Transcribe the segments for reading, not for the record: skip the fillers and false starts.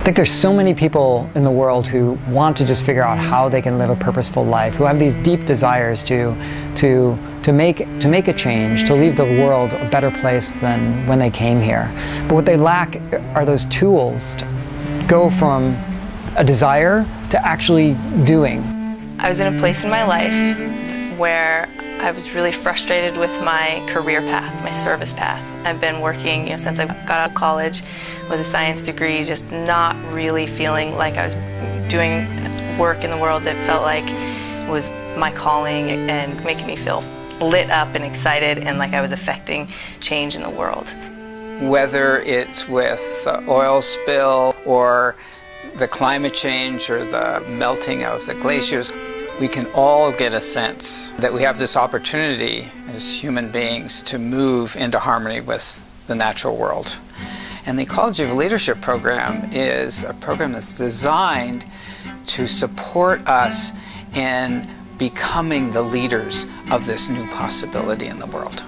think there's so many people in the world who want to just figure out how they can live a purposeful life, who have these deep desires to make a change, to leave the world a better place than when they came here. But what they lack are those tools to go from a desire to actually doing. I was in a place in my life where I was really frustrated with my career path, my service path. I've been working since I got out of college with a science degree, just not really feeling like I was doing work in the world that felt like was my calling and making me feel lit up and excited and like I was affecting change in the world. Whether it's with the oil spill or the climate change or the melting of the glaciers, we can all get a sense that we have this opportunity as human beings to move into harmony with the natural world. And the Ecology of Leadership program is a program that's designed to support us in becoming the leaders of this new possibility in the world.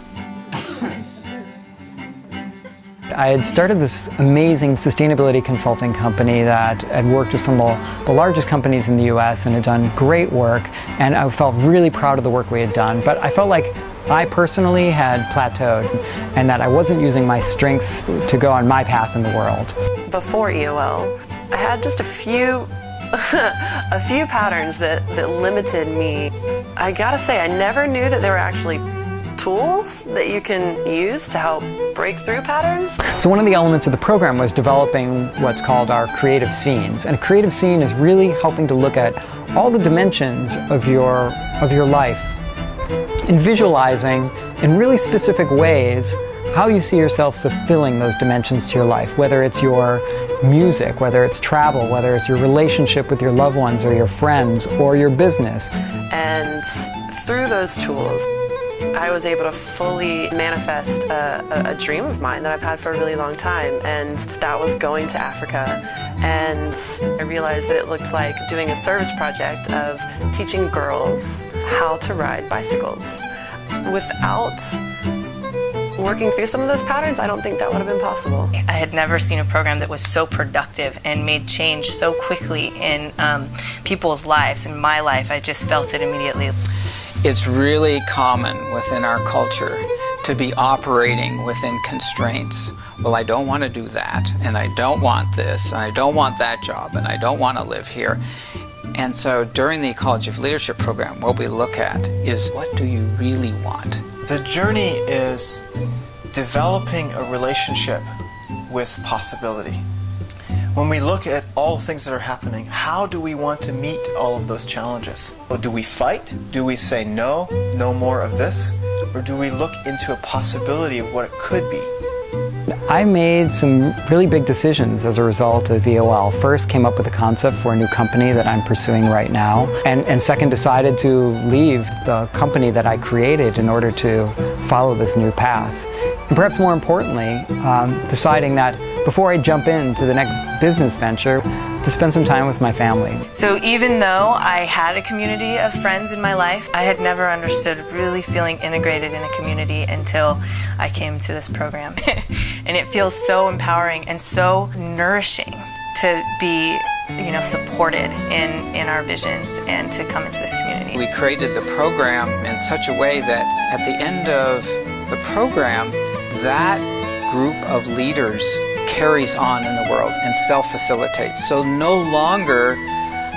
I had started this amazing sustainability consulting company that had worked with some of the largest companies in the US and had done great work, and I felt really proud of the work we had done. But I felt like I personally had plateaued and that I wasn't using my strengths to go on my path in the world. Before EOL, I had just a few patterns that limited me. I gotta say, I never knew that there were actually tools that you can use to help break through patterns. So one of the elements of the program was developing what's called our creative scenes. And a creative scene is really helping to look at all the dimensions of your life and visualizing in really specific ways how you see yourself fulfilling those dimensions to your life, whether it's your music, whether it's travel, whether it's your relationship with your loved ones or your friends or your business. And through those tools, I was able to fully manifest a dream of mine that I've had for a really long time, and that was going to Africa. And I realized that it looked like doing a service project of teaching girls how to ride bicycles. Without working through some of those patterns, I don't think that would have been possible. I had never seen a program that was so productive and made change so quickly in people's lives. In my life, I just felt it immediately. It's really common within our culture to be operating within constraints. Well, I don't want to do that, and I don't want this, and I don't want that job, and I don't want to live here. And so during the Ecology of Leadership program, what we look at is, what do you really want? The journey is developing a relationship with possibility. When we look at all the things that are happening, how do we want to meet all of those challenges? Do we fight? Do we say no more of this? Or do we look into a possibility of what it could be? I made some really big decisions as a result of EOL. First, came up with a concept for a new company that I'm pursuing right now. And second, decided to leave the company that I created in order to follow this new path. And perhaps more importantly, deciding that before I jump into the next business venture, to spend some time with my family. So even though I had a community of friends in my life, I had never understood really feeling integrated in a community until I came to this program. And it feels so empowering and so nourishing to be supported in our visions and to come into this community. We created the program in such a way that at the end of the program, that group of leaders carries on in the world and self-facilitates. So no longer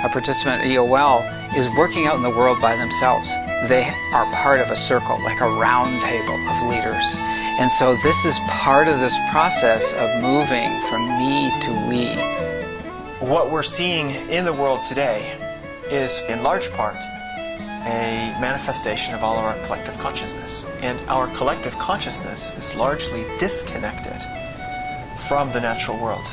a participant at EOL is working out in the world by themselves. They are part of a circle, like a round table of leaders. And so this is part of this process of moving from me to we. What we're seeing in the world today is, in large part, a manifestation of all of our collective consciousness. And our collective consciousness is largely disconnected from the natural world.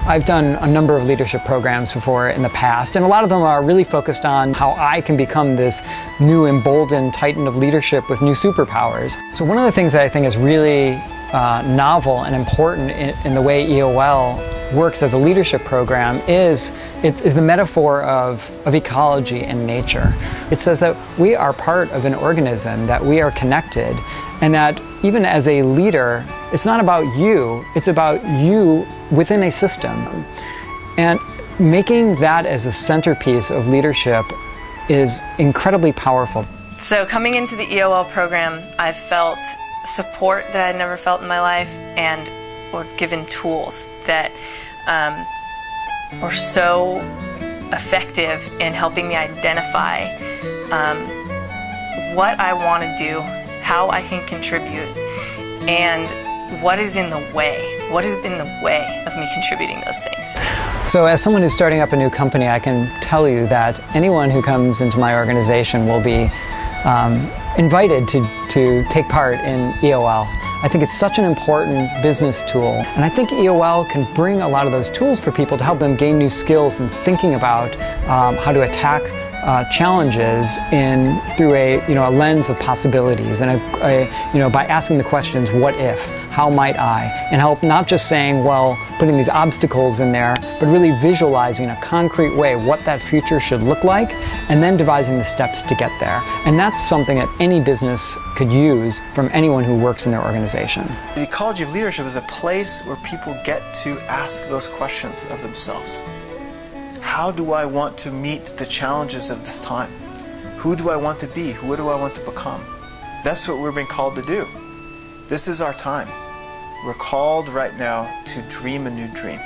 I've done a number of leadership programs before in the past, and a lot of them are really focused on how I can become this new emboldened titan of leadership with new superpowers. So one of the things that I think is really novel and important in the way EOL works as a leadership program is the metaphor of ecology and nature. It says that we are part of an organism, that we are connected, and that even as a leader, it's not about you, it's about you within a system. And making that as the centerpiece of leadership is incredibly powerful. So coming into the EOL program, I felt support that I'd never felt in my life, and were given tools that were so effective in helping me identify what I want to do, how I can contribute, and what is in the way. What has been the way of me contributing those things? So as someone who's starting up a new company, I can tell you that anyone who comes into my organization will be invited to take part in EOL. I think it's such an important business tool, and I think EOL can bring a lot of those tools for people to help them gain new skills in thinking about how to attack challenges through a lens of possibilities, and by asking the questions, what if, how might I, and help not just saying, well, putting these obstacles in there, but really visualizing in a concrete way what that future should look like, and then devising the steps to get there. And that's something that any business could use from anyone who works in their organization. The Ecology of Leadership is a place where people get to ask those questions of themselves. How do I want to meet the challenges of this time? Who do I want to be? Who do I want to become? That's what we're being called to do. This is our time. We're called right now to dream a new dream.